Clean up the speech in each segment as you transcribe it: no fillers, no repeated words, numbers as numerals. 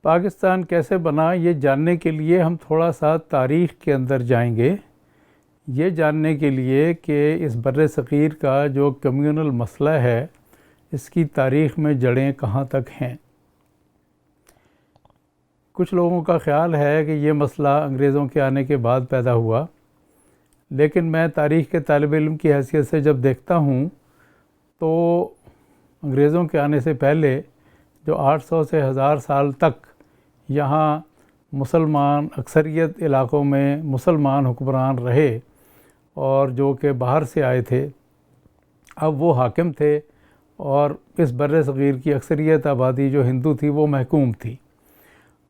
پاکستان کیسے بنا یہ جاننے کے لیے ہم تھوڑا سا تاریخ کے اندر جائیں گے، یہ جاننے کے لیے کہ اس بر صغیر کا جو کمیونل مسئلہ ہے اس کی تاریخ میں جڑیں کہاں تک ہیں۔ کچھ لوگوں کا خیال ہے کہ یہ مسئلہ انگریزوں کے آنے کے بعد پیدا ہوا، لیکن میں تاریخ کے طالب علم کی حیثیت سے جب دیکھتا ہوں تو انگریزوں کے آنے سے پہلے جو 800 سے 1000 سال تک یہاں مسلمان اکثریت علاقوں میں مسلمان حکمران رہے اور جو کہ باہر سے آئے تھے، اب وہ حاکم تھے اور اس بر صغیر کی اکثریت آبادی جو ہندو تھی وہ محکوم تھی۔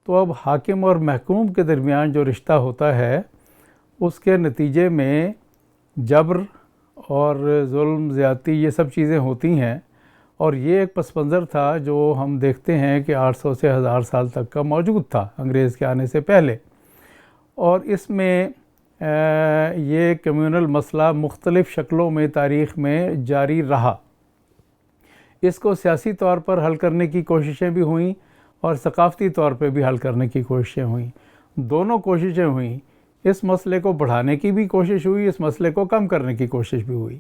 تو اب حاکم اور محکوم کے درمیان جو رشتہ ہوتا ہے اس کے نتیجے میں جبر اور ظلم زیادتی یہ سب چیزیں ہوتی ہیں، اور یہ ایک پس منظر تھا جو ہم دیکھتے ہیں کہ 800 سے 1000 سال تک کا موجود تھا انگریز کے آنے سے پہلے، اور اس میں یہ کمیونل مسئلہ مختلف شکلوں میں تاریخ میں جاری رہا۔ اس کو سیاسی طور پر حل کرنے کی کوششیں بھی ہوئیں اور ثقافتی طور پہ بھی حل کرنے کی کوششیں ہوئیں، دونوں کوششیں ہوئیں۔ اس مسئلے کو بڑھانے کی بھی کوشش ہوئی، اس مسئلے کو کم کرنے کی کوشش بھی ہوئی۔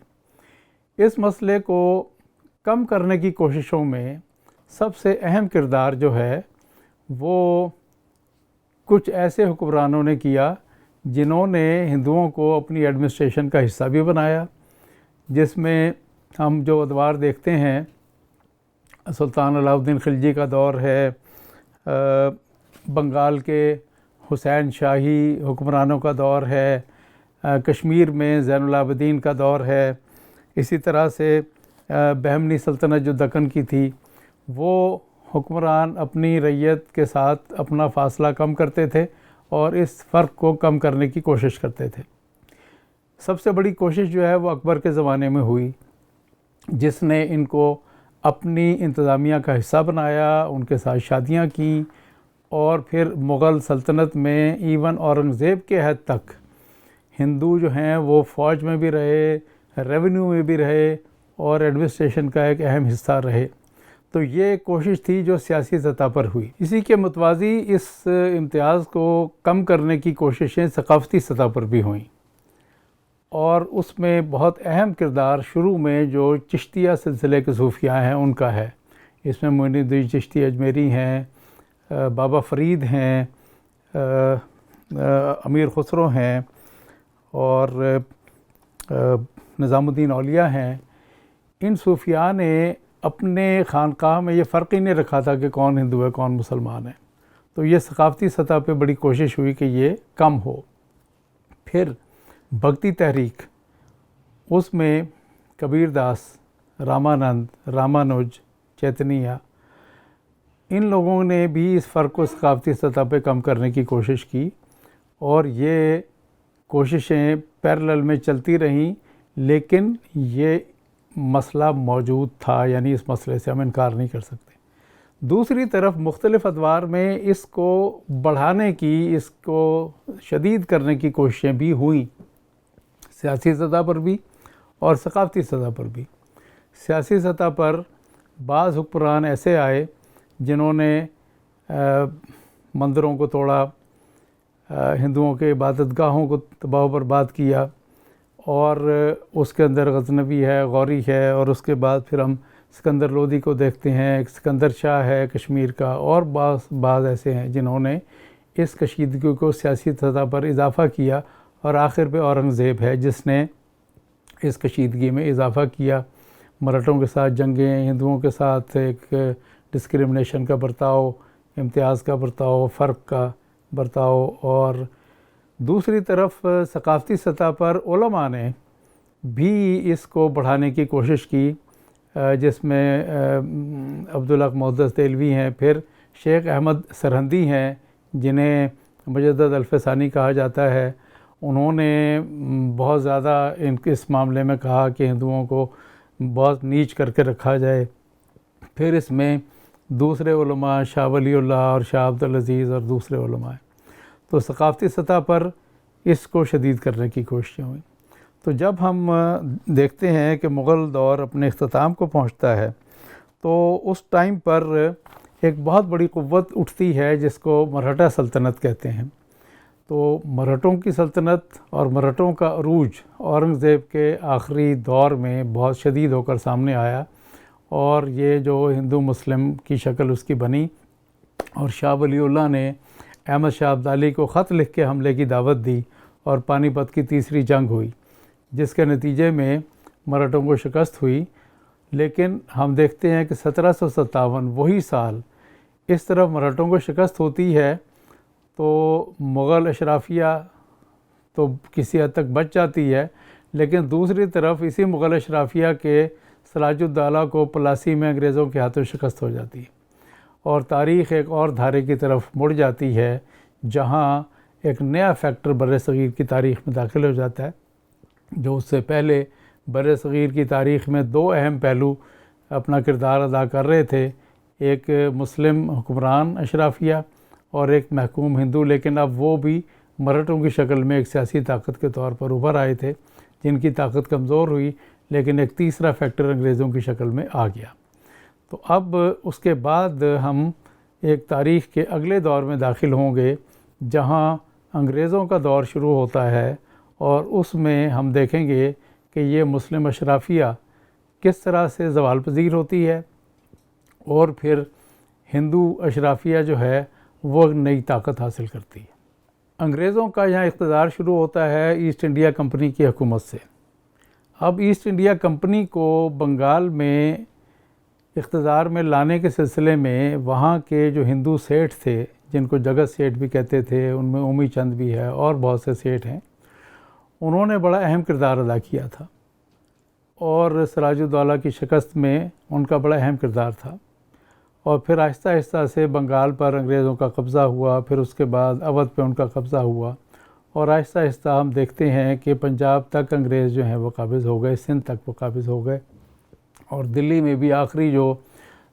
اس مسئلے کو کم کرنے کی کوششوں میں سب سے اہم کردار جو ہے وہ کچھ ایسے حکمرانوں نے کیا جنہوں نے ہندوؤں کو اپنی ایڈمنسٹریشن کا حصہ بھی بنایا، جس میں ہم جو ادوار دیکھتے ہیں سلطان علاء الدین خلجی کا دور ہے، بنگال کے حسین شاہی حکمرانوں کا دور ہے، کشمیر میں زین العابدین کا دور ہے، اسی طرح سے بہمنی سلطنت جو دکن کی تھی وہ حکمران اپنی رعیت کے ساتھ اپنا فاصلہ کم کرتے تھے اور اس فرق کو کم کرنے کی کوشش کرتے تھے۔ سب سے بڑی کوشش جو ہے وہ اکبر کے زمانے میں ہوئی، جس نے ان کو اپنی انتظامیہ کا حصہ بنایا، ان کے ساتھ شادیاں کیں، اور پھر مغل سلطنت میں ایون اورنگزیب کے حد تک ہندو جو ہیں وہ فوج میں بھی رہے، ریونیو میں بھی رہے اور ایڈمنسٹریشن کا ایک اہم حصہ رہے۔ تو یہ ایک کوشش تھی جو سیاسی سطح پر ہوئی۔ اسی کے متوازی اس امتیاز کو کم کرنے کی کوششیں ثقافتی سطح پر بھی ہوئیں، اور اس میں بہت اہم کردار شروع میں جو چشتیہ سلسلے کے صوفیاء ہیں ان کا ہے۔ اس میں معین الدین چشتی اجمیری ہیں، بابا فرید ہیں، امیر خسرو ہیں، اور نظام الدین اولیاء ہیں۔ ان صوفیاء نے اپنے خانقاہ میں یہ فرق ہی نہیں رکھا تھا کہ کون ہندو ہے کون مسلمان ہے، تو یہ ثقافتی سطح پہ بڑی کوشش ہوئی کہ یہ کم ہو۔ پھر بھکتی تحریک، اس میں کبیر داس، رامانند، رامانج، چیتنیہ، ان لوگوں نے بھی اس فرق کو ثقافتی سطح پہ کم کرنے کی کوشش کی، اور یہ کوششیں پیرلل میں چلتی رہیں، لیکن یہ مسئلہ موجود تھا، یعنی اس مسئلے سے ہم انکار نہیں کر سکتے۔ دوسری طرف مختلف ادوار میں اس کو بڑھانے کی، اس کو شدید کرنے کی کوششیں بھی ہوئیں، سیاسی سطح پر بھی اور ثقافتی سطح پر بھی۔ سیاسی سطح پر بعض حکمران ایسے آئے جنہوں نے مندروں کو توڑا، ہندوؤں کے عبادت گاہوں کو تباہ و برباد کیا، اور اس کے اندر غزنوی ہے، غوری ہے، اور اس کے بعد پھر ہم سکندر لودھی کو دیکھتے ہیں، ایک سکندر شاہ ہے کشمیر کا، اور بعض ایسے ہیں جنہوں نے اس کشیدگی کو سیاسی سطح پر اضافہ کیا، اور آخر پہ اورنگزیب ہے جس نے اس کشیدگی میں اضافہ کیا۔ مراٹھوں کے ساتھ جنگیں، ہندوؤں کے ساتھ ایک ڈسکرمنیشن کا برتاؤ، امتیاز کا برتاؤ، فرق کا برتاؤ، اور دوسری طرف ثقافتی سطح پر علماء نے بھی اس کو بڑھانے کی کوشش کی، جس میں عبدالحق محدث دہلوی ہیں، پھر شیخ احمد سرہندی ہیں جنہیں مجدد الفسانی کہا جاتا ہے۔ انہوں نے بہت زیادہ اس معاملے میں کہا کہ ہندوؤں کو بہت نیچ کر کے رکھا جائے۔ پھر اس میں دوسرے علماء شاہ ولی اللہ اور شاہ عبدالعزیز اور دوسرے علماء ہیں۔ تو ثقافتی سطح پر اس کو شدید کرنے کی کوششیں ہوئیں۔ تو جب ہم دیکھتے ہیں کہ مغل دور اپنے اختتام کو پہنچتا ہے تو اس ٹائم پر ایک بہت بڑی قوت اٹھتی ہے جس کو مرہٹہ سلطنت کہتے ہیں۔ تو مرہٹوں کی سلطنت اور مرہٹوں کا عروج اورنگزیب کے آخری دور میں بہت شدید ہو کر سامنے آیا، اور یہ جو ہندو مسلم کی شکل اس کی بنی، اور شاہ ولی اللہ نے احمد شاہ ابدالی کو خط لکھ کے حملے کی دعوت دی، اور پانی پت کی تیسری جنگ ہوئی جس کے نتیجے میں مرہٹوں کو شکست ہوئی۔ لیکن ہم دیکھتے ہیں کہ 1757 وہی سال اس طرف مرہٹوں کو شکست ہوتی ہے تو مغل اشرافیہ تو کسی حد تک بچ جاتی ہے، لیکن دوسری طرف اسی مغل اشرافیہ کے سراج الدولہ کو پلاسی میں انگریزوں کے ہاتھوں شکست ہو جاتی ہے، اور تاریخ ایک اور دھارے کی طرف مڑ جاتی ہے جہاں ایک نیا فیکٹر بر صغیر کی تاریخ میں داخل ہو جاتا ہے، جو اس سے پہلے بر صغیر کی تاریخ میں دو اہم پہلو اپنا کردار ادا کر رہے تھے، ایک مسلم حکمران اشرافیہ اور ایک محکوم ہندو، لیکن اب وہ بھی مرہٹوں کی شکل میں ایک سیاسی طاقت کے طور پر ابھر آئے تھے جن کی طاقت کمزور ہوئی، لیکن ایک تیسرا فیکٹر انگریزوں کی شکل میں آ گیا۔ تو اب اس کے بعد ہم ایک تاریخ کے اگلے دور میں داخل ہوں گے جہاں انگریزوں کا دور شروع ہوتا ہے، اور اس میں ہم دیکھیں گے کہ یہ مسلم اشرافیہ کس طرح سے زوال پذیر ہوتی ہے، اور پھر ہندو اشرافیہ جو ہے وہ نئی طاقت حاصل کرتی ہے۔ انگریزوں کا یہاں اقتدار شروع ہوتا ہے ایسٹ انڈیا کمپنی کی حکومت سے۔ اب ایسٹ انڈیا کمپنی کو بنگال میں اقتدار میں لانے کے سلسلے میں وہاں کے جو ہندو سیٹھ تھے، جن کو جگت سیٹھ بھی کہتے تھے، ان میں اومی چند بھی ہے اور بہت سے سیٹھ ہیں، انہوں نے بڑا اہم کردار ادا کیا تھا، اور سراج الدولہ کی شکست میں ان کا بڑا اہم کردار تھا، اور پھر آہستہ آہستہ سے بنگال پر انگریزوں کا قبضہ ہوا، پھر اس کے بعد اودھ پہ ان کا قبضہ ہوا، اور آہستہ آہستہ ہم دیکھتے ہیں کہ پنجاب تک انگریز جو ہیں وہ قابض ہو گئے، سندھ تک وہ قابض ہو گئے، اور دلی میں بھی آخری جو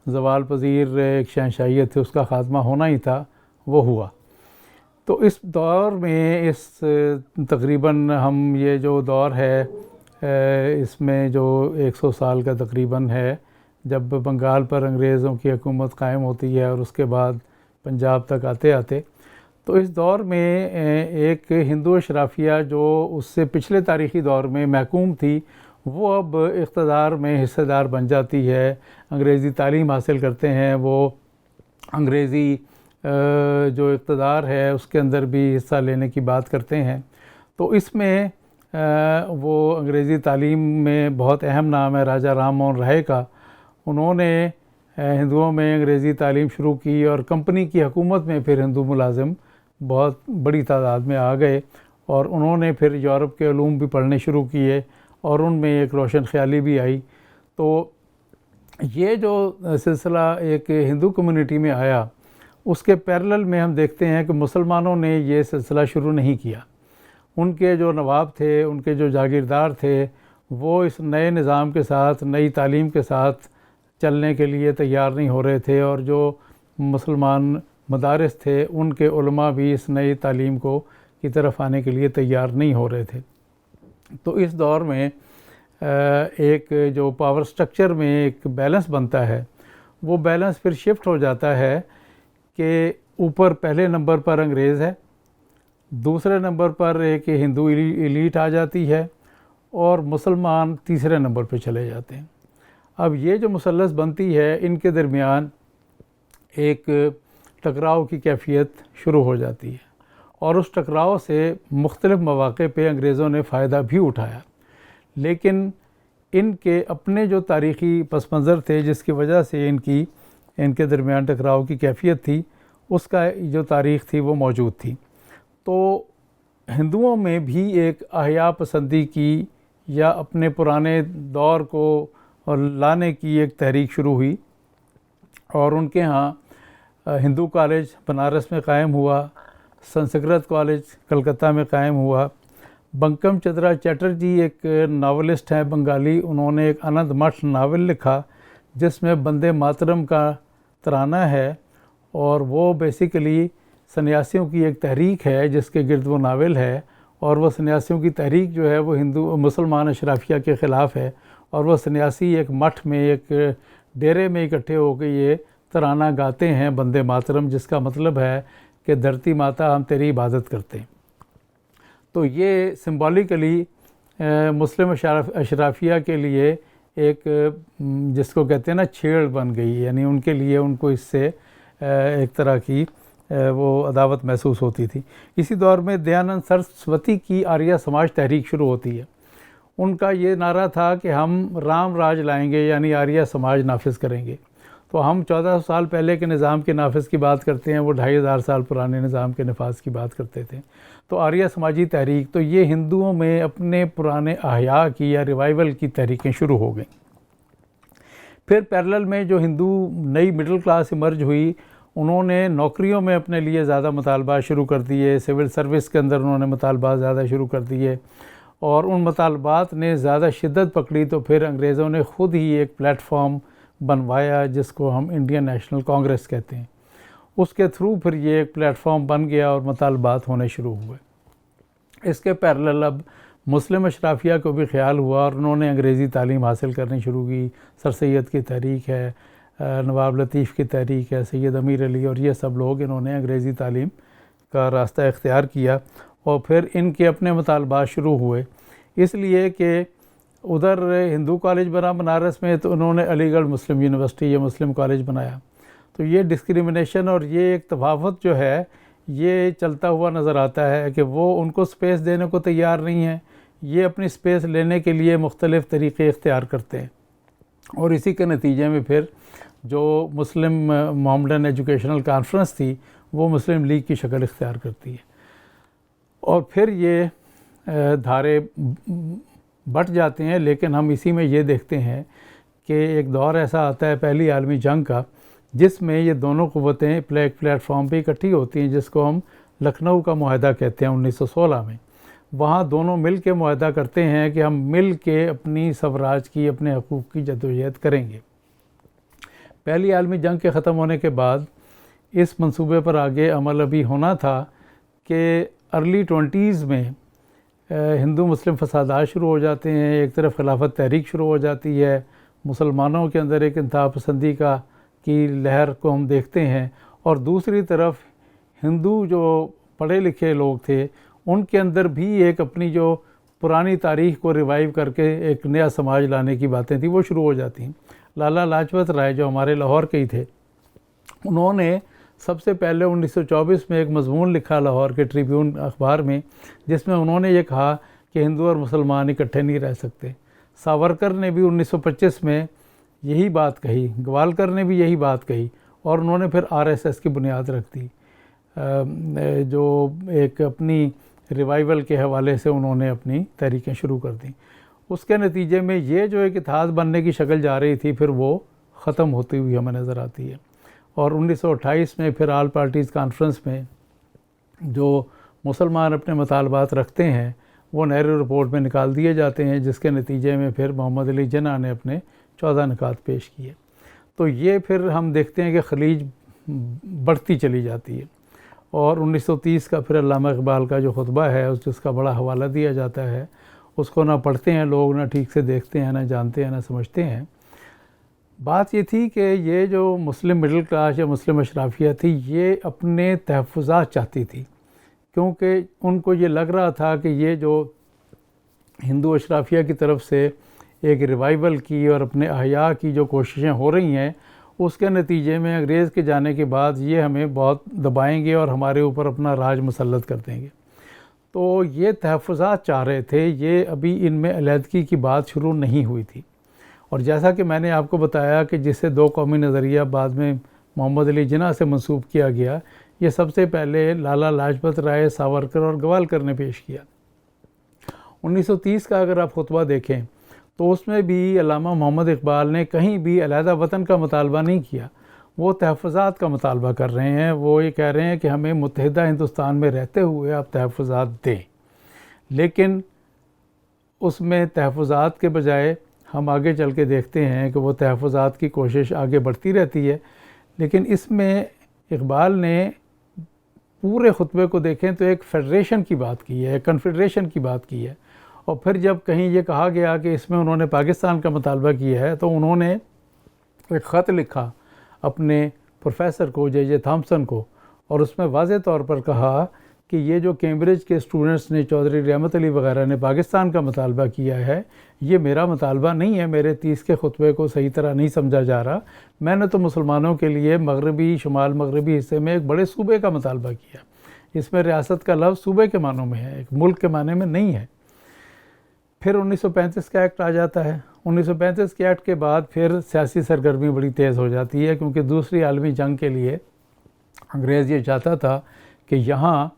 زوال پذیر ایک شہنشاہیت تھی اس کا خاتمہ ہونا ہی تھا، وہ ہوا۔ تو اس دور میں تقریباً ہم یہ جو دور ہے اس میں جو 100 سال کا تقریباً ہے جب بنگال پر انگریزوں کی حکومت قائم ہوتی ہے، اور اس کے بعد پنجاب تک آتے آتے، تو اس دور میں ایک ہندو اشرافیہ جو اس سے پچھلے تاریخی دور میں محکوم تھی، وہ اب اقتدار میں حصہ دار بن جاتی ہے، انگریزی تعلیم حاصل کرتے ہیں، وہ انگریزی جو اقتدار ہے اس کے اندر بھی حصہ لینے کی بات کرتے ہیں۔ تو اس میں وہ انگریزی تعلیم میں بہت اہم نام ہے راجہ رام موہن رائے کا۔ انہوں نے ہندوؤں میں انگریزی تعلیم شروع کی، اور کمپنی کی حکومت میں پھر ہندو ملازم بہت بڑی تعداد میں آ گئے، اور انہوں نے پھر یورپ کے علوم بھی پڑھنے شروع کیے، اور ان میں ایک روشن خیالی بھی آئی۔ تو یہ جو سلسلہ ایک ہندو کمیونٹی میں آیا، اس کے پیرلل میں ہم دیکھتے ہیں کہ مسلمانوں نے یہ سلسلہ شروع نہیں کیا۔ ان کے جو نواب تھے، ان کے جو جاگیردار تھے، وہ اس نئے نظام کے ساتھ، نئی تعلیم کے ساتھ چلنے کے لیے تیار نہیں ہو رہے تھے، اور جو مسلمان مدارس تھے ان کے علماء بھی اس نئی تعلیم کی طرف آنے کے لیے تیار نہیں ہو رہے تھے۔ تو اس دور میں ایک جو پاور سٹرکچر میں ایک بیلنس بنتا ہے، وہ بیلنس پھر شفٹ ہو جاتا ہے کہ اوپر پہلے نمبر پر انگریز ہے، دوسرے نمبر پر ایک ہندو ایلیٹ آ جاتی ہے، اور مسلمان تیسرے نمبر پہ چلے جاتے ہیں۔ اب یہ جو مثلث بنتی ہے، ان کے درمیان ایک ٹکراؤ کی کیفیت شروع ہو جاتی ہے، اور اس ٹکراؤ سے مختلف مواقع پہ انگریزوں نے فائدہ بھی اٹھایا، لیکن ان کے اپنے جو تاریخی پس منظر تھے جس کی وجہ سے ان کے درمیان ٹکراؤ کی کیفیت تھی، اس کا جو تاریخ تھی وہ موجود تھی۔ تو ہندوؤں میں بھی ایک احیاء پسندی کی یا اپنے پرانے دور کو لانے کی ایک تحریک شروع ہوئی، اور ان کے ہاں ہندو کالج بنارس میں قائم ہوا، سنسکرت کالج کلکتہ میں قائم ہوا۔ بنکم چندرا چیٹرجی ایک ناولسٹ ہیں بنگالی، انہوں نے ایک انند مٹھ ناول لکھا جس میں بندے ماترم کا ترانہ ہے، اور وہ بیسیکلی سنیاسیوں کی ایک تحریک ہے جس کے گرد وہ ناول ہے، اور وہ سنیاسیوں کی تحریک جو ہے وہ مسلمان اشرافیہ کے خلاف ہے، اور وہ سنیاسی ایک مٹھ میں، ایک ڈیرے میں اکٹھے ہو کے یہ ترانہ گاتے ہیں بندے ماترم، جس کا مطلب ہے کہ دھرتی ماتا ہم تیری عبادت کرتے ہیں۔ تو یہ سمبولیکلی مسلم اشرافیہ کے لیے ایک جس کو کہتے ہیں نا چھیڑ بن گئی، یعنی ان کے لیے ان کو اس سے ایک طرح کی وہ عداوت محسوس ہوتی تھی۔ اسی دور میں دیانند سرسوتی کی آریہ سماج تحریک شروع ہوتی ہے۔ ان کا یہ نعرہ تھا کہ ہم رام راج لائیں گے، یعنی آریہ سماج نافذ کریں گے۔ تو ہم 1400 سال پہلے کے نظام کے نافذ کی بات کرتے ہیں، وہ 2500 سال پرانے نظام کے نفاذ کی بات کرتے تھے۔ تو آریہ سماجی تحریک، تو یہ ہندوؤں میں اپنے پرانے احیاء کی یا ریوائول کی تحریکیں شروع ہو گئیں۔ پھر پیرلل میں جو ہندو نئی مڈل کلاس ایمرج ہوئی، انہوں نے نوکریوں میں اپنے لیے زیادہ مطالبات شروع کر دیے، سول سروس کے اندر انہوں نے مطالبات زیادہ شروع کر دیے، اور ان مطالبات نے زیادہ شدت پکڑی تو پھر انگریزوں نے خود ہی ایک پلیٹ فارم بنوایا جس کو ہم انڈین نیشنل کانگریس کہتے ہیں۔ اس کے تھرو پھر یہ ایک پلیٹ فارم بن گیا اور مطالبات ہونے شروع ہوئے۔ اس کے پیرلل اب مسلم اشرافیہ کو بھی خیال ہوا اور انہوں نے انگریزی تعلیم حاصل کرنی شروع کی۔ سر سید کی تحریک ہے، نواب لطیف کی تحریک ہے، سید امیر علی، اور یہ سب لوگ انہوں نے انگریزی تعلیم کا راستہ اختیار کیا، اور پھر ان کے اپنے مطالبات شروع ہوئے، اس لیے کہ ادھر ہندو کالج بنا بنارس میں، تو انہوں نے علی گڑھ مسلم یونیورسٹی یا مسلم کالج بنایا۔ تو یہ ڈسکریمنیشن اور یہ ایک تفاوت جو ہے یہ چلتا ہوا نظر آتا ہے کہ وہ ان کو سپیس دینے کو تیار نہیں ہیں، یہ اپنی سپیس لینے کے لیے مختلف طریقے اختیار کرتے ہیں، اور اسی کے نتیجے میں پھر جو مسلم محمڈن ایجوکیشنل کانفرنس تھی وہ مسلم لیگ کی شکل اختیار کرتی ہے، اور پھر یہ دھارے بٹ جاتے ہیں۔ لیکن ہم اسی میں یہ دیکھتے ہیں کہ ایک دور ایسا آتا ہے پہلی عالمی جنگ کا، جس میں یہ دونوں قوتیں پلیٹ فارم پہ اکٹھی ہوتی ہیں، جس کو ہم لکھنؤ کا معاہدہ کہتے ہیں 1916 میں۔ وہاں دونوں مل کے معاہدہ کرتے ہیں کہ ہم مل کے اپنی سوراج کی، اپنے حقوق کی جدوجہد کریں گے۔ پہلی عالمی جنگ کے ختم ہونے کے بعد اس منصوبے پر آگے عمل ابھی ہونا تھا کہ ارلی 20s میں ہندو مسلم فسادات شروع ہو جاتے ہیں، ایک طرف خلافت تحریک شروع ہو جاتی ہے، مسلمانوں کے اندر ایک انتہا پسندی کی لہر کو ہم دیکھتے ہیں، اور دوسری طرف ہندو جو پڑھے لکھے لوگ تھے ان کے اندر بھی ایک اپنی جو پرانی تاریخ کو ریوائیو کر کے ایک نیا سماج لانے کی باتیں تھیں وہ شروع ہو جاتی ہیں۔ لالا لاجپت رائے جو ہمارے لاہور کے ہی تھے، انہوں نے سب سے پہلے 1924 میں ایک مضمون لکھا لاہور کے ٹریبیون اخبار میں، جس میں انہوں نے یہ کہا کہ ہندو اور مسلمان اکٹھے نہیں رہ سکتے۔ ساورکر نے بھی 1925 میں یہی بات کہی، گوالکر نے بھی یہی بات کہی، اور انہوں نے پھر RSS کی بنیاد رکھ دی، جو ایک اپنی ریوائیول کے حوالے سے انہوں نے اپنی تحریکیں شروع کر دیں۔ اس کے نتیجے میں یہ جو ایک اتحاد بننے کی شکل جا رہی تھی پھر وہ ختم ہوتی ہوئی ہمیں نظر آتی ہے، اور 1928 میں پھر آل پارٹیز کانفرنس میں جو مسلمان اپنے مطالبات رکھتے ہیں وہ نہرو رپورٹ میں نکال دیے جاتے ہیں، جس کے نتیجے میں پھر محمد علی جناح نے اپنے 14 نکات پیش کیے۔ تو یہ پھر ہم دیکھتے ہیں کہ خلیج بڑھتی چلی جاتی ہے، اور 1930 کا پھر علامہ اقبال کا جو خطبہ ہے جس کا بڑا حوالہ دیا جاتا ہے، اس کو نہ پڑھتے ہیں لوگ، نہ ٹھیک سے دیکھتے ہیں، نہ جانتے ہیں، نہ سمجھتے ہیں۔ بات یہ تھی کہ یہ جو مسلم مڈل کلاس یا مسلم اشرافیہ تھی یہ اپنے تحفظات چاہتی تھی، کیونکہ ان کو یہ لگ رہا تھا کہ یہ جو ہندو اشرافیہ کی طرف سے ایک ریوائیول کی اور اپنے احیاء کی جو کوششیں ہو رہی ہیں، اس کے نتیجے میں انگریز کے جانے کے بعد یہ ہمیں بہت دبائیں گے اور ہمارے اوپر اپنا راج مسلط کر دیں گے۔ تو یہ تحفظات چاہ رہے تھے، یہ ابھی ان میں علیحدگی کی بات شروع نہیں ہوئی تھی۔ اور جیسا کہ میں نے آپ کو بتایا کہ جسے دو قومی نظریہ بعد میں محمد علی جناح سے منسوب کیا گیا، یہ سب سے پہلے لالا لاجپت رائے، ساورکر اور گوالکر نے پیش کیا۔ 1930 کا اگر آپ خطبہ دیکھیں تو اس میں بھی علامہ محمد اقبال نے کہیں بھی علیحدہ وطن کا مطالبہ نہیں کیا، وہ تحفظات کا مطالبہ کر رہے ہیں۔ وہ یہ کہہ رہے ہیں کہ ہمیں متحدہ ہندوستان میں رہتے ہوئے آپ تحفظات دیں، لیکن اس میں تحفظات کے بجائے ہم آگے چل کے دیکھتے ہیں کہ وہ تحفظات کی کوشش آگے بڑھتی رہتی ہے، لیکن اس میں اقبال نے پورے خطبے کو دیکھیں تو ایک فیڈریشن کی بات کی ہے، ایک کنفیڈریشن کی بات کی ہے، اور پھر جب کہیں یہ کہا گیا کہ اس میں انہوں نے پاکستان کا مطالبہ کیا ہے تو انہوں نے ایک خط لکھا اپنے پروفیسر کو جے تھامسن کو، اور اس میں واضح طور پر کہا کہ یہ جو کیمبرج کے اسٹوڈنٹس نے، چودھری رحمت علی وغیرہ نے پاکستان کا مطالبہ کیا ہے، یہ میرا مطالبہ نہیں ہے، میرے 30 کے خطبے کو صحیح طرح نہیں سمجھا جا رہا، میں نے تو مسلمانوں کے لیے مغربی، شمال مغربی حصے میں ایک بڑے صوبے کا مطالبہ کیا، اس میں ریاست کا لفظ صوبے کے معنوں میں ہے، ایک ملک کے معنی میں نہیں ہے۔ پھر 1935 کا ایکٹ آ جاتا ہے۔ 1935 کے ایکٹ کے بعد پھر سیاسی سرگرمی بڑی تیز ہو جاتی ہے، کیونکہ دوسری عالمی جنگ کے لیے انگریز یہ چاہتا تھا کہ یہاں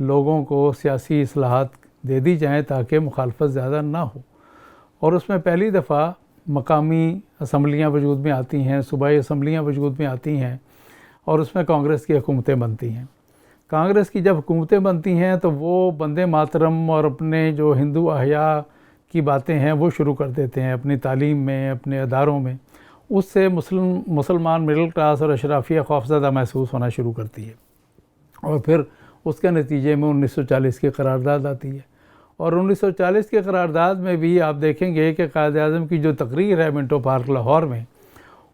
لوگوں کو سیاسی اصلاحات دے دی جائیں تاکہ مخالفت زیادہ نہ ہو، اور اس میں پہلی دفعہ مقامی اسمبلیاں وجود میں آتی ہیں، صوبائی اسمبلیاں وجود میں آتی ہیں، اور اس میں کانگریس کی حکومتیں بنتی ہیں۔ کانگریس کی جب حکومتیں بنتی ہیں تو وہ بندے ماترم اور اپنے جو ہندو احیاء کی باتیں ہیں وہ شروع کر دیتے ہیں اپنی تعلیم میں، اپنے اداروں میں۔ اس سے مسلمان مڈل کلاس اور اشرافیہ خوفزدہ محسوس ہونا شروع کرتی ہے، اور پھر اس کے نتیجے میں 1940 کی قرارداد آتی ہے، اور 1940 کی قرارداد میں بھی آپ دیکھیں گے کہ قائد اعظم کی جو تقریر ہے منٹو پارک لاہور میں،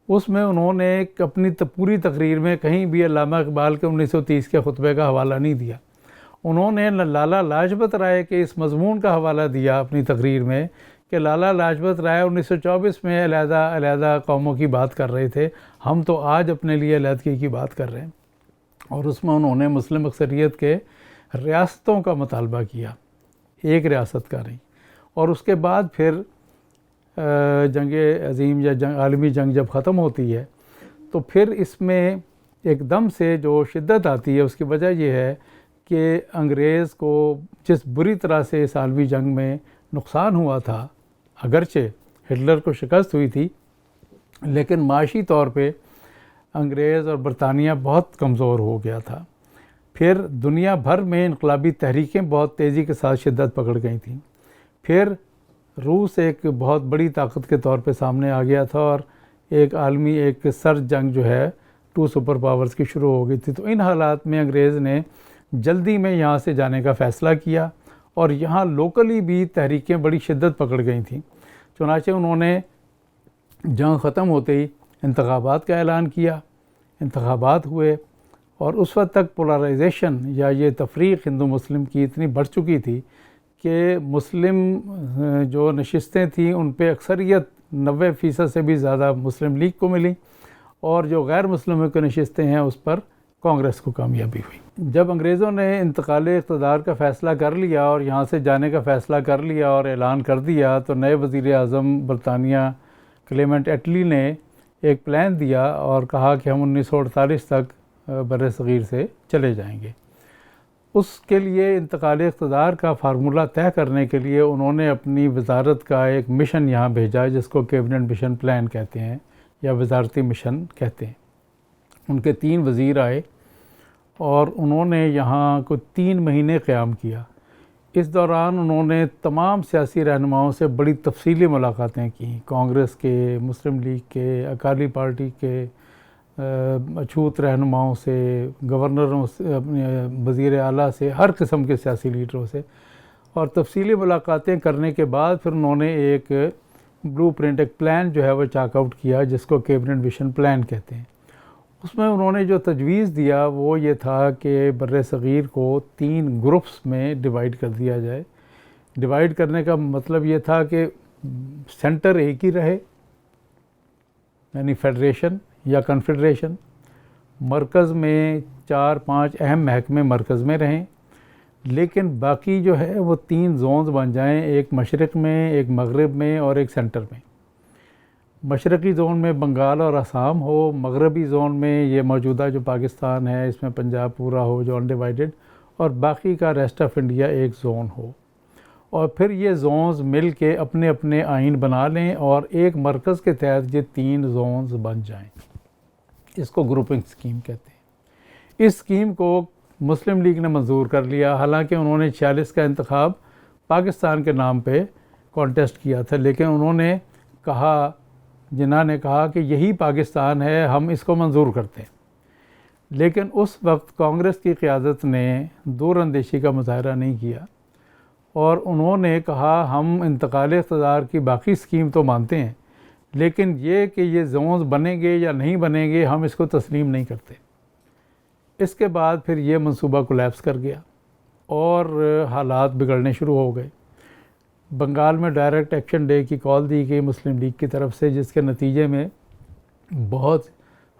اس میں انہوں نے اپنی پوری تقریر میں کہیں بھی علامہ اقبال کے 1930 کے خطبے کا حوالہ نہیں دیا۔ انہوں نے لالا لاجپت رائے کے اس مضمون کا حوالہ دیا اپنی تقریر میں کہ لالا لاجپت رائے 1924 میں علیحدہ قوموں کی بات کر رہے تھے، ہم تو آج اپنے لیے علیحدگی کی بات کر رہے ہیں، اور اس میں انہوں نے مسلم اکثریت کے ریاستوں کا مطالبہ کیا، ایک ریاست کا نہیں۔ اور اس کے بعد پھر جنگ عظیم یا عالمی جنگ جب ختم ہوتی ہے تو پھر اس میں ایک دم سے جو شدت آتی ہے، اس کی وجہ یہ ہے کہ انگریز کو جس بری طرح سے اس عالمی جنگ میں نقصان ہوا تھا، اگرچہ ہٹلر کو شکست ہوئی تھی، لیکن معاشی طور پہ انگریز اور برطانیہ بہت کمزور ہو گیا تھا۔ پھر دنیا بھر میں انقلابی تحریکیں بہت تیزی کے ساتھ شدت پکڑ گئی تھیں۔ پھر روس ایک بہت بڑی طاقت کے طور پہ سامنے آ گیا تھا، اور ایک عالمی ایک سرد جنگ جو ہے 2 سپر پاورز کی شروع ہو گئی تھی۔ تو ان حالات میں انگریز نے جلدی میں یہاں سے جانے کا فیصلہ کیا، اور یہاں لوکلی بھی تحریکیں بڑی شدت پکڑ گئی تھیں۔ چنانچہ انہوں نے جنگ ختم ہوتے ہی انتخابات کا اعلان کیا، انتخابات ہوئے، اور اس وقت تک پولرائزیشن یا یہ تفریق ہندو مسلم کی اتنی بڑھ چکی تھی کہ مسلم جو نشستیں تھیں ان پہ اکثریت 90% سے بھی زیادہ مسلم لیگ کو ملی، اور جو غیر مسلموں کی نشستیں ہیں اس پر کانگریس کو کامیابی ہوئی۔ جب انگریزوں نے انتقال اقتدار کا فیصلہ کر لیا اور یہاں سے جانے کا فیصلہ کر لیا اور اعلان کر دیا، تو نئے وزیر اعظم برطانیہ کلیمنٹ ایٹلی نے ایک پلان دیا اور کہا کہ ہم 1948 تک بر صغیر سے چلے جائیں گے۔ اس کے لیے انتقال اقتدار کا فارمولہ طے کرنے کے لیے انہوں نے اپنی وزارت کا ایک مشن یہاں بھیجا، جس کو کیبنٹ مشن پلان کہتے ہیں یا وزارتی مشن کہتے ہیں۔ ان کے 3 وزیر آئے اور انہوں نے یہاں کو 3 مہینے قیام کیا۔ اس دوران انہوں نے تمام سیاسی رہنماؤں سے بڑی تفصیلی ملاقاتیں کیں، کانگریس کے، مسلم لیگ کے، اکالی پارٹی کے اچھوت رہنماؤں سے، گورنروں سے، اپنے وزیر اعلیٰ سے، ہر قسم کے سیاسی لیڈروں سے، اور تفصیلی ملاقاتیں کرنے کے بعد پھر انہوں نے ایک بلو پرنٹ، ایک پلان جو ہے وہ چاک آؤٹ کیا، جس کو کیبنٹ مشن پلان کہتے ہیں۔ اس میں انہوں نے جو تجویز دیا وہ یہ تھا کہ بر صغیر کو 3 گروپس میں ڈیوائیڈ کر دیا جائے۔ ڈیوائیڈ کرنے کا مطلب یہ تھا کہ سینٹر ایک ہی رہے، یعنی فیڈریشن یا کنفیڈریشن، مرکز میں 4-5 اہم محکمے مرکز میں رہیں، لیکن باقی جو ہے وہ 3 زونز بن جائیں، ایک مشرق میں، ایک مغرب میں اور ایک سینٹر میں۔ مشرقی زون میں بنگال اور آسام ہو، مغربی زون میں یہ موجودہ جو پاکستان ہے اس میں پنجاب پورا ہو جو انڈیوائیڈڈ، اور باقی کا ریسٹ آف انڈیا ایک زون ہو، اور پھر یہ زونز مل کے اپنے اپنے آئین بنا لیں اور ایک مرکز کے تحت یہ 3 زونز بن جائیں۔ اس کو گروپنگ سکیم کہتے ہیں۔ اس سکیم کو مسلم لیگ نے منظور کر لیا، حالانکہ انہوں نے 46 کا انتخاب پاکستان کے نام پہ کانٹیسٹ کیا تھا، لیکن انہوں نے کہا، جناح نے کہا کہ یہی پاکستان ہے، ہم اس کو منظور کرتے ہیں۔ لیکن اس وقت کانگریس کی قیادت نے دور اندیشی کا مظاہرہ نہیں کیا، اور انہوں نے کہا ہم انتقال اقتدار کی باقی سکیم تو مانتے ہیں، لیکن یہ کہ یہ زونز بنیں گے یا نہیں بنیں گے ہم اس کو تسلیم نہیں کرتے۔ اس کے بعد پھر یہ منصوبہ کولیپس کر گیا اور حالات بگڑنے شروع ہو گئے۔ بنگال میں ڈائریکٹ ایکشن ڈے کی کال دی گئی مسلم لیگ کی طرف سے، جس کے نتیجے میں بہت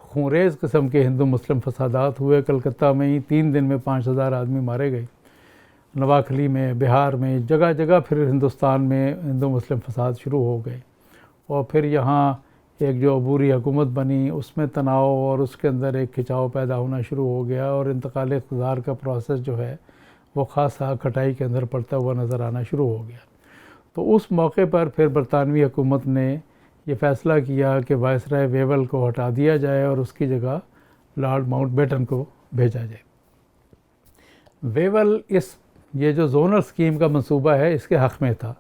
خونریز قسم کے ہندو مسلم فسادات ہوئے۔ کلکتہ میں ہی 3 دن میں 5000 آدمی مارے گئے، نواکھلی میں، بہار میں، جگہ جگہ پھر ہندوستان میں ہندو مسلم فساد شروع ہو گئے۔ اور پھر یہاں ایک جو عبوری حکومت بنی اس میں تناؤ اور اس کے اندر ایک کھچاؤ پیدا ہونا شروع ہو گیا، اور انتقال اقتدار کا پروسیس جو ہے وہ خاصا کھٹائی کے اندر پڑتا ہوا نظر آنا شروع ہو گیا۔ تو اس موقع پر پھر برطانوی حکومت نے یہ فیصلہ کیا کہ وائسرائے ویول کو ہٹا دیا جائے اور اس کی جگہ لارڈ ماؤنٹ بیٹن کو بھیجا جائے۔ ویول یہ جو زونل سکیم کا منصوبہ ہے اس کے حق میں تھا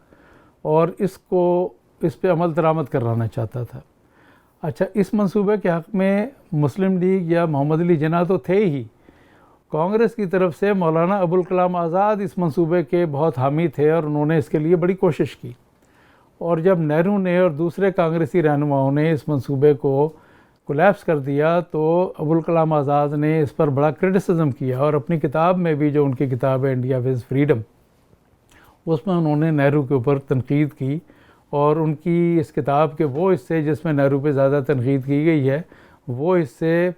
اور اس پہ عمل درآمد کرانا چاہتا تھا۔ اچھا، اس منصوبے کے حق میں مسلم لیگ یا محمد علی جناح تو تھے ہی، کانگریس کی طرف سے مولانا ابوالکلام آزاد اس منصوبے کے بہت حامی تھے اور انہوں نے اس کے لیے بڑی کوشش کی۔ اور جب نہرو نے اور دوسرے کانگریسی رہنماؤں نے اس منصوبے کو کولیپس کر دیا تو ابوالکلام آزاد نے اس پر بڑا کرٹیسزم کیا، اور اپنی کتاب میں بھی، جو ان کی کتاب ہے انڈیا ود فریڈم، اس میں انہوں نے نہرو کے اوپر تنقید کی، اور ان کی اس کتاب کے وہ حصے جس میں نہرو پہ زیادہ تنقید کی گئی ہے وہ حصے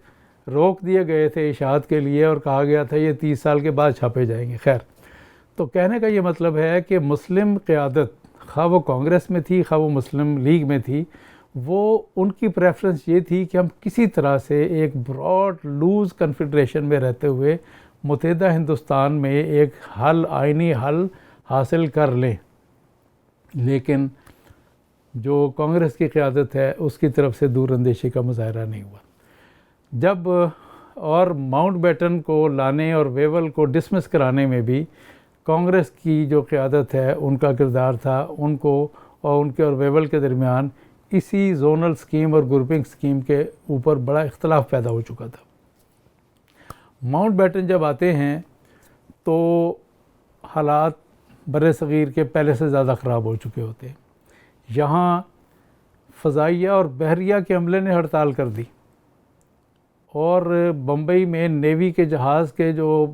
روک دیے گئے تھے اشاعت کے لیے، اور کہا گیا تھا یہ 30 سال کے بعد چھاپے جائیں گے۔ خیر، تو کہنے کا یہ مطلب ہے کہ مسلم قیادت، خواہ وہ کانگریس میں تھی خواہ وہ مسلم لیگ میں تھی، وہ ان کی پریفرنس یہ تھی کہ ہم کسی طرح سے ایک براڈ لوز کنفیڈریشن میں رہتے ہوئے متحدہ ہندوستان میں ایک آئینی حل حاصل کر لیں۔ لیکن جو کانگریس کی قیادت ہے اس کی طرف سے دور اندیشی کا مظاہرہ نہیں ہوا۔ جب اور ماؤنٹ بیٹن کو لانے اور ویول کو ڈسمس کرانے میں بھی کانگریس کی جو قیادت ہے ان کا کردار تھا، ان کو اور ان کے اور ویول کے درمیان اسی زونل سکیم اور گروپنگ سکیم کے اوپر بڑا اختلاف پیدا ہو چکا تھا۔ ماؤنٹ بیٹن جب آتے ہیں تو حالات بر صغیر کے پہلے سے زیادہ خراب ہو چکے ہوتے ہیں۔ یہاں فضائیہ اور بحریہ کے عملے نے ہڑتال کر دی، اور بمبئی میں نیوی کے جہاز کے جو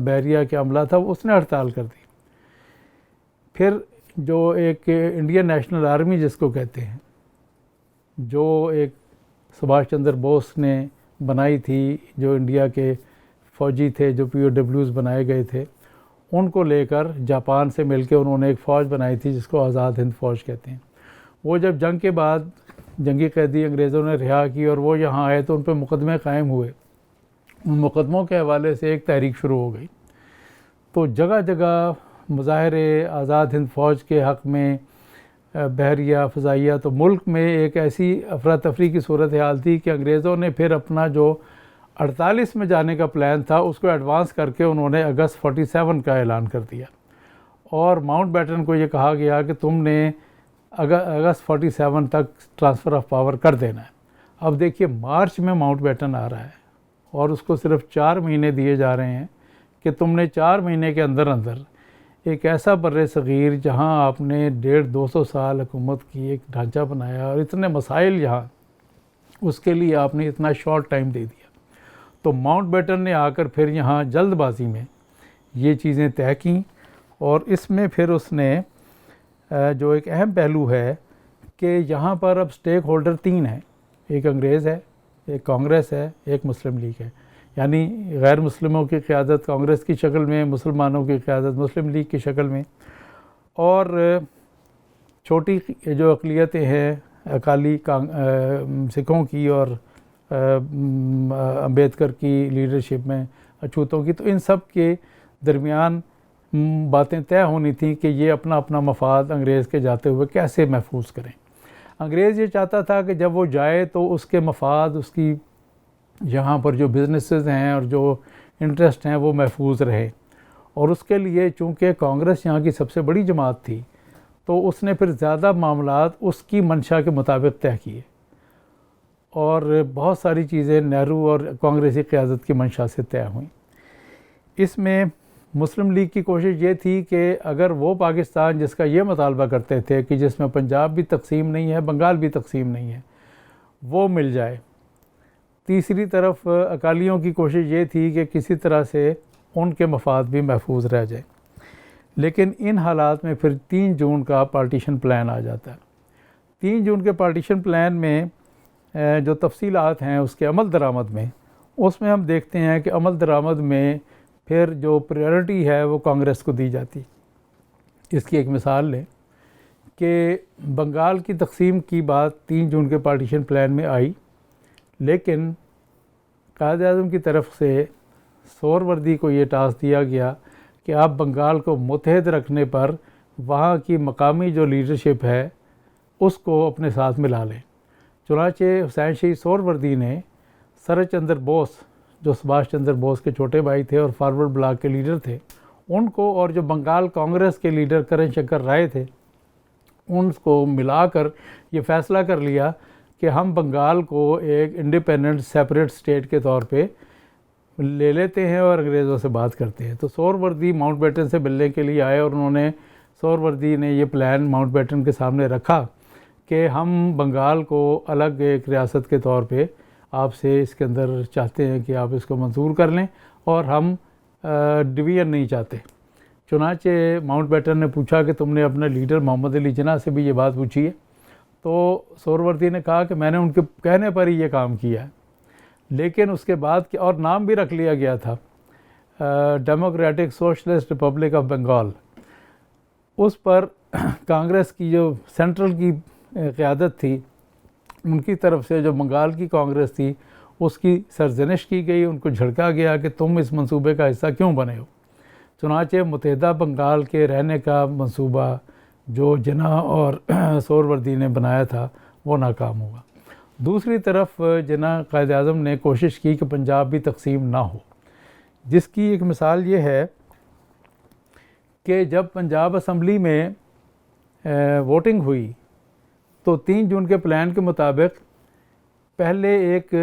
بحریہ کے عملہ تھا اس نے ہڑتال کر دی۔ پھر جو ایک انڈین نیشنل آرمی جس کو کہتے ہیں، جو ایک سبھاش چندر بوس نے بنائی تھی، جو انڈیا کے فوجی تھے، جو POWs بنائے گئے تھے، ان کو لے کر جاپان سے مل کے انہوں نے ایک فوج بنائی تھی جس کو آزاد ہند فوج کہتے ہیں۔ وہ جب جنگ کے بعد جنگی قیدی انگریزوں نے رہا کی اور وہ یہاں آئے تو ان پہ مقدمے قائم ہوئے۔ ان مقدموں کے حوالے سے ایک تحریک شروع ہو گئی، تو جگہ جگہ مظاہرے آزاد ہند فوج کے حق میں، بحریہ، فضائیہ، تو ملک میں ایک ایسی افراتفری کی صورتحال تھی کہ انگریزوں نے پھر اپنا جو 48 میں جانے کا پلان تھا اس کو ایڈوانس کر کے انہوں نے اگست 47 کا اعلان کر دیا، اور ماؤنٹ بیٹن کو یہ کہا گیا کہ تم نے اگست 47 تک ٹرانسفر آف پاور کر دینا ہے۔ اب دیکھیے مارچ میں ماؤنٹ بیٹن آ رہا ہے اور اس کو صرف 4 مہینے دیے جا رہے ہیں کہ تم نے 4 مہینے کے اندر ایک ایسا بر صغیر جہاں آپ نے 150-200 سال حکومت کی ایک ڈھانچہ بنایا اور اتنے مسائل یہاں، اس کے لیے آپ نے اتنا شارٹ ٹائم دے دیا۔ تو ماؤنٹ بیٹن نے آ کر پھر یہاں جلد بازی میں یہ چیزیں طے کیں، اور اس میں پھر اس نے جو ایک اہم پہلو ہے کہ یہاں پر اب سٹیک ہولڈر 3 ہیں، ایک انگریز ہے، ایک کانگریس ہے، ایک مسلم لیگ ہے، یعنی غیر مسلموں کی قیادت کانگریس کی شکل میں، مسلمانوں کی قیادت مسلم لیگ کی شکل میں، اور چھوٹی جو اقلیتیں ہیں اکالی سکھوں کی اور امبیدکر کی لیڈرشپ میں اچھوتوں کی، تو ان سب کے درمیان باتیں طے ہونی تھیں کہ یہ اپنا اپنا مفاد انگریز کے جاتے ہوئے کیسے محفوظ کریں۔ انگریز یہ چاہتا تھا کہ جب وہ جائے تو اس کے مفاد، اس کی یہاں پر جو بزنسز ہیں اور جو انٹرسٹ ہیں وہ محفوظ رہے، اور اس کے لیے چونکہ کانگریس یہاں کی سب سے بڑی جماعت تھی تو اس نے پھر زیادہ معاملات اس کی منشا کے مطابق طے کیے، اور بہت ساری چیزیں نہرو اور کانگریسی قیادت کی منشا سے طے ہوئیں۔ اس میں مسلم لیگ کی کوشش یہ تھی کہ اگر وہ پاکستان جس کا یہ مطالبہ کرتے تھے کہ جس میں پنجاب بھی تقسیم نہیں ہے، بنگال بھی تقسیم نہیں ہے، وہ مل جائے۔ تیسری طرف اکالیوں کی کوشش یہ تھی کہ کسی طرح سے ان کے مفاد بھی محفوظ رہ جائے۔ لیکن ان حالات میں پھر 3 جون کا پارٹیشن پلان آ جاتا ہے۔ 3 جون کے پارٹیشن پلان میں جو تفصیلات ہیں اس کے عمل درآمد میں، اس میں ہم دیکھتے ہیں کہ عمل درآمد میں پھر جو پریورٹی ہے وہ کانگریس کو دی جاتی۔ اس کی ایک مثال لیں کہ بنگال کی تقسیم کی بات 3 جون کے پارٹیشن پلان میں آئی، لیکن قائد اعظم کی طرف سے سہروردی کو یہ ٹاسک دیا گیا کہ آپ بنگال کو متحد رکھنے پر وہاں کی مقامی جو لیڈرشپ ہے اس کو اپنے ساتھ ملا لیں۔ چنانچہ حسین شہید سہروردی نے سرت چندر بوس، جو سبھاش چندر بوس کے چھوٹے بھائی تھے اور فارورڈ بلاک کے لیڈر تھے، ان کو، اور جو بنگال کانگریس کے لیڈر کرن شنکر رائے تھے، ان کو ملا کر یہ فیصلہ کر لیا کہ ہم بنگال کو ایک انڈیپینڈنٹ سیپریٹ اسٹیٹ کے طور پہ لے لیتے ہیں اور انگریزوں سے بات کرتے ہیں۔ تو سہروردی ماؤنٹ بیٹن سے ملنے کے لیے آئے اور سہروردی نے یہ پلان ماؤنٹ بیٹن کے سامنے رکھا کہ ہم بنگال کو الگ ایک ریاست کے طور پہ آپ سے اس کے اندر چاہتے ہیں کہ آپ اس کو منظور کر لیں، اور ہم ڈویژن نہیں چاہتے۔ چنانچہ ماؤنٹ بیٹن نے پوچھا کہ تم نے اپنے لیڈر محمد علی جناح سے بھی یہ بات پوچھی ہے؟ تو سہروردی نے کہا کہ میں نے ان کے کہنے پر ہی یہ کام کیا ہے، لیکن اس کے بعد اور نام بھی رکھ لیا گیا تھا democratic socialist republic of Bengal. اس پر کانگریس کی جو سینٹرل کی قیادت تھی، ان کی طرف سے جو بنگال کی کانگریس تھی اس کی سرزنش کی گئی، ان کو جھڑکا گیا کہ تم اس منصوبے کا حصہ کیوں بنے ہو۔ چنانچہ متحدہ بنگال کے رہنے کا منصوبہ جو جناح اور سہروردی نے بنایا تھا وہ ناکام ہوا۔ دوسری طرف جناح قائد اعظم نے کوشش کی کہ پنجاب بھی تقسیم نہ ہو، جس کی ایک مثال یہ ہے کہ جب پنجاب اسمبلی میں ووٹنگ ہوئی تو 3 جون کے پلان کے مطابق پہلے ایک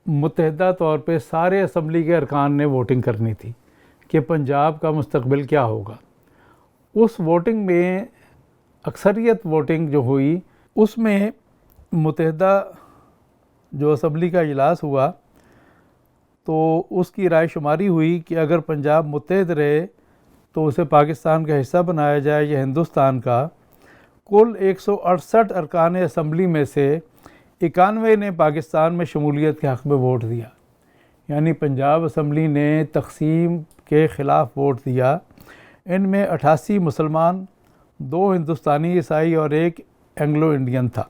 متحدہ طور پہ سارے اسمبلی کے ارکان نے ووٹنگ کرنی تھی کہ پنجاب کا مستقبل کیا ہوگا۔ اس ووٹنگ میں اکثریت ووٹنگ جو ہوئی اس میں متحدہ جو اسمبلی کا اجلاس ہوا تو اس کی رائے شماری ہوئی کہ اگر پنجاب متحد رہے تو اسے پاکستان کا حصہ بنایا جائے یا ہندوستان کا۔ کل 168 ارکان اسمبلی میں سے 91 نے پاکستان میں شمولیت کے حق میں ووٹ دیا، یعنی پنجاب اسمبلی نے تقسیم کے خلاف ووٹ دیا۔ ان میں 88 مسلمان، 2 ہندوستانی عیسائی اور 1 اینگلو انڈین تھا۔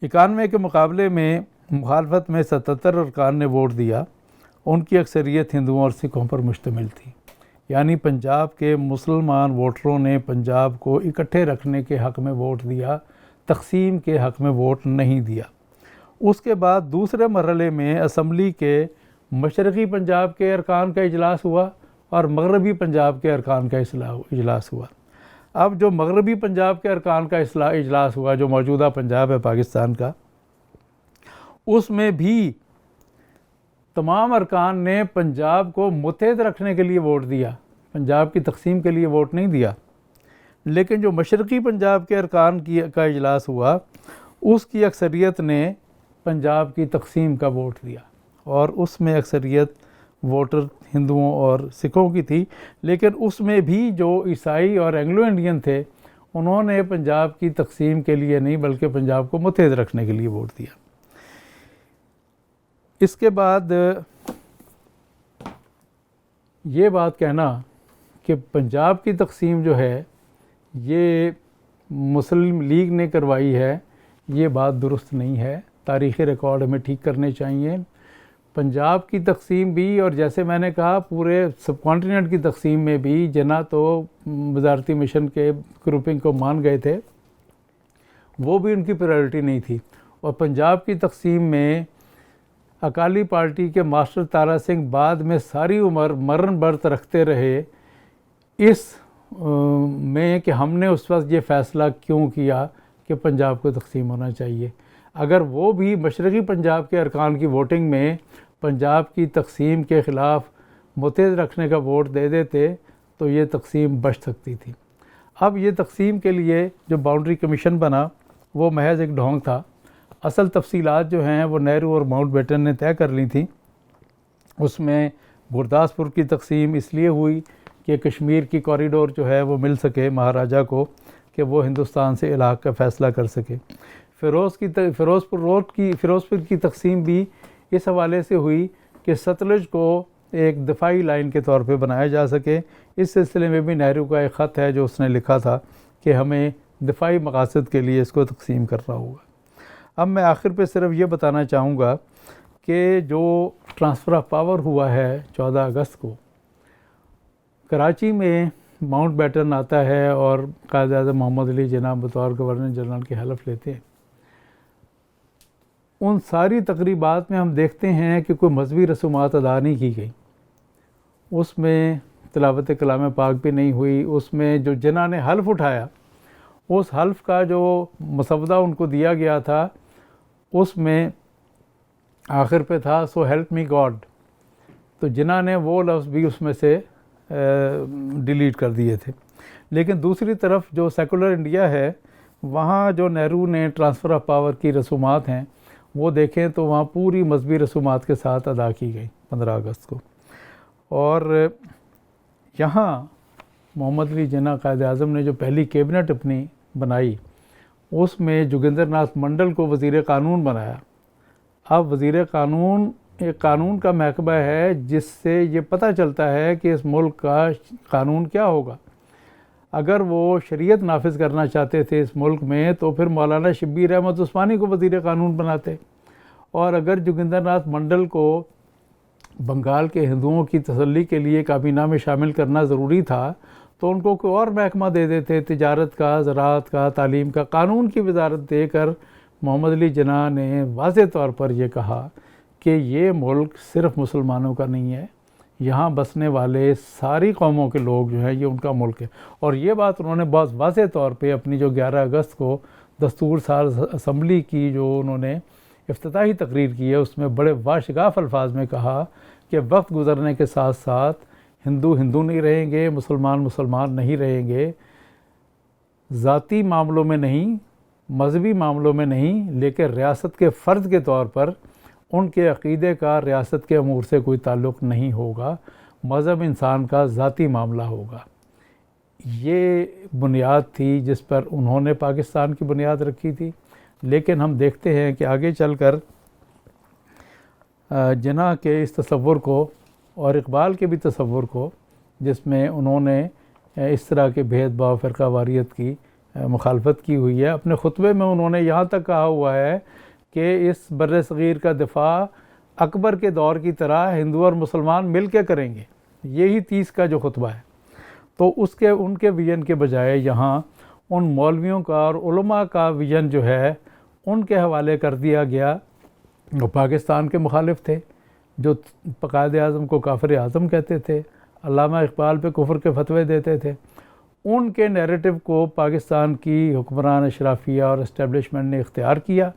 91 کے مقابلے میں مخالفت میں 77 ارکان نے ووٹ دیا، ان کی اکثریت ہندوؤں اور سکھوں پر مشتمل تھی، یعنی پنجاب کے مسلمان ووٹروں نے پنجاب کو اکٹھے رکھنے کے حق میں ووٹ دیا، تقسیم کے حق میں ووٹ نہیں دیا۔ اس کے بعد دوسرے مرحلے میں اسمبلی کے مشرقی پنجاب کے ارکان کا اجلاس ہوا اور مغربی پنجاب کے ارکان کا اجلاس ہوا۔ اب جو مغربی پنجاب کے ارکان کا اجلاس ہوا، جو موجودہ پنجاب ہے پاکستان کا، اس میں بھی تمام ارکان نے پنجاب کو متحد رکھنے کے لیے ووٹ دیا، پنجاب کی تقسیم کے لیے ووٹ نہیں دیا۔ لیکن جو مشرقی پنجاب کے ارکان کا اجلاس ہوا اس کی اکثریت نے پنجاب کی تقسیم کا ووٹ دیا، اور اس میں اکثریت ووٹر ہندوؤں اور سکھوں کی تھی، لیکن اس میں بھی جو عیسائی اور اینگلو انڈین تھے انہوں نے پنجاب کی تقسیم کے لیے نہیں بلکہ پنجاب کو متحد رکھنے کے لیے ووٹ دیا۔ اس کے بعد یہ بات کہنا کہ پنجاب کی تقسیم جو ہے یہ مسلم لیگ نے کروائی ہے، یہ بات درست نہیں ہے۔ تاریخی ریکارڈ ہمیں ٹھیک کرنے چاہیے۔ پنجاب کی تقسیم بھی، اور جیسے میں نے کہا پورے سب کانٹیننٹ کی تقسیم میں بھی جناح تو وزارتی مشن کے گروپنگ کو مان گئے تھے، وہ بھی ان کی پرائیورٹی نہیں تھی۔ اور پنجاب کی تقسیم میں اکالی پارٹی کے ماسٹر تارا سنگھ بعد میں ساری عمر مرن برت رکھتے رہے اس میں کہ ہم نے اس وقت یہ فیصلہ کیوں کیا کہ پنجاب کو تقسیم ہونا چاہیے۔ اگر وہ بھی مشرقی پنجاب کے ارکان کی ووٹنگ میں پنجاب کی تقسیم کے خلاف متحد رکھنے کا ووٹ دے دیتے تو یہ تقسیم بچ سکتی تھی۔ اب یہ تقسیم کے لیے جو باؤنڈری کمیشن بنا وہ محض ایک ڈھونگ تھا۔ اصل تفصیلات جو ہیں وہ نہرو اور ماؤنٹ بیٹن نے طے کر لی تھیں۔ اس میں گرداسپور کی تقسیم اس لیے ہوئی کہ کشمیر کی کوریڈور جو ہے وہ مل سکے مہاراجہ کو کہ وہ ہندوستان سے الحاق کا فیصلہ کر سکے۔ فیروزپور کی تقسیم بھی اس حوالے سے ہوئی کہ ستلج کو ایک دفاعی لائن کے طور پہ بنایا جا سکے۔ اس سلسلے میں بھی نہرو کا ایک خط ہے جو اس نے لکھا تھا کہ ہمیں دفاعی مقاصد کے لیے اس کو تقسیم کرنا ہوگا۔ اب میں آخر پہ صرف یہ بتانا چاہوں گا کہ جو ٹرانسفر آف پاور ہوا ہے 14 اگست کو، کراچی میں ماؤنٹ بیٹن آتا ہے اور قائد اعظم محمد علی جناح بطور گورنر جنرل کے حلف لیتے ہیں۔ ان ساری تقریبات میں ہم دیکھتے ہیں کہ کوئی مذہبی رسومات ادا نہیں کی گئی، اس میں تلاوت کلام پاک بھی نہیں ہوئی، اس میں جو جناح نے حلف اٹھایا اس حلف کا جو مسودہ ان کو دیا گیا تھا اس میں آخر پہ تھا سو ہیلپ می گاڈ، تو جناح نے وہ لفظ بھی اس میں سے ڈیلیٹ کر دیے تھے۔ لیکن دوسری طرف جو سیکولر انڈیا ہے وہاں جو نہرو نے ٹرانسفر آف پاور کی رسومات ہیں وہ دیکھیں تو وہاں پوری مذہبی رسومات کے ساتھ ادا کی گئی 15 اگست کو۔ اور یہاں محمد علی جناح قائد اعظم نے جو پہلی کیبنٹ اپنی بنائی اس میں جوگندر ناتھ منڈل کو وزیر قانون بنایا۔ اب وزیر قانون ایک قانون کا محکمہ ہے جس سے یہ پتہ چلتا ہے کہ اس ملک کا قانون کیا ہوگا۔ اگر وہ شریعت نافذ کرنا چاہتے تھے اس ملک میں تو پھر مولانا شبیر احمد عثمانی کو وزیر قانون بناتے، اور اگر جوگندر ناتھ منڈل کو بنگال کے ہندوؤں کی تسلی کے لیے کابینہ میں شامل کرنا ضروری تھا تو ان کو کوئی اور محکمہ دے دیتے، تجارت کا، زراعت کا، تعلیم کا، قانون کی وزارت دے کر محمد علی جناح نے واضح طور پر یہ کہا کہ یہ ملک صرف مسلمانوں کا نہیں ہے، یہاں بسنے والے ساری قوموں کے لوگ جو ہیں یہ ان کا ملک ہے۔ اور یہ بات انہوں نے بہت واضح طور پہ اپنی جو 11 اگست کو دستور ساز اسمبلی کی جو انہوں نے افتتاحی تقریر کی ہے اس میں بڑے واشگاف الفاظ میں کہا کہ وقت گزرنے کے ساتھ ساتھ ہندو ہندو نہیں رہیں گے، مسلمان مسلمان نہیں رہیں گے، ذاتی معاملوں میں نہیں، مذہبی معاملوں میں نہیں، لیکن ریاست کے فرد کے طور پر ان کے عقیدے کا ریاست کے امور سے کوئی تعلق نہیں ہوگا، مذہب انسان کا ذاتی معاملہ ہوگا۔ یہ بنیاد تھی جس پر انہوں نے پاکستان کی بنیاد رکھی تھی۔ لیکن ہم دیکھتے ہیں کہ آگے چل کر جناح کے اس تصور کو اور اقبال کے بھی تصور کو، جس میں انہوں نے اس طرح کے بھید بھاؤ فرقہ واریت کی مخالفت کی ہوئی ہے، اپنے خطبے میں انہوں نے یہاں تک کہا ہوا ہے کہ اس بر صغیر کا دفاع اکبر کے دور کی طرح ہندو اور مسلمان مل کے کریں گے۔ یہی 30 کا جو خطبہ ہے، تو ان کے ویژن کے بجائے یہاں ان مولویوں کا اور علماء کا ویژن جو ہے ان کے حوالے کر دیا گیا۔ وہ پاکستان کے مخالف تھے جو قائد اعظم کو کافر اعظم کہتے تھے، علامہ اقبال پہ کفر کے فتوے دیتے تھے، ان کے نیریٹو کو پاکستان کی حکمران اشرافیہ اور اسٹیبلشمنٹ نے اختیار کیا،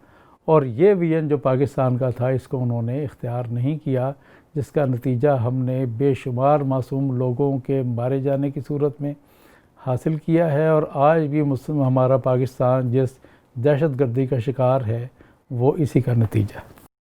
اور یہ ویژن جو پاکستان کا تھا اس کو انہوں نے اختیار نہیں کیا، جس کا نتیجہ ہم نے بے شمار معصوم لوگوں کے مارے جانے کی صورت میں حاصل کیا ہے، اور آج بھی ہمارا پاکستان جس دہشت گردی کا شکار ہے وہ اسی کا نتیجہ ہے۔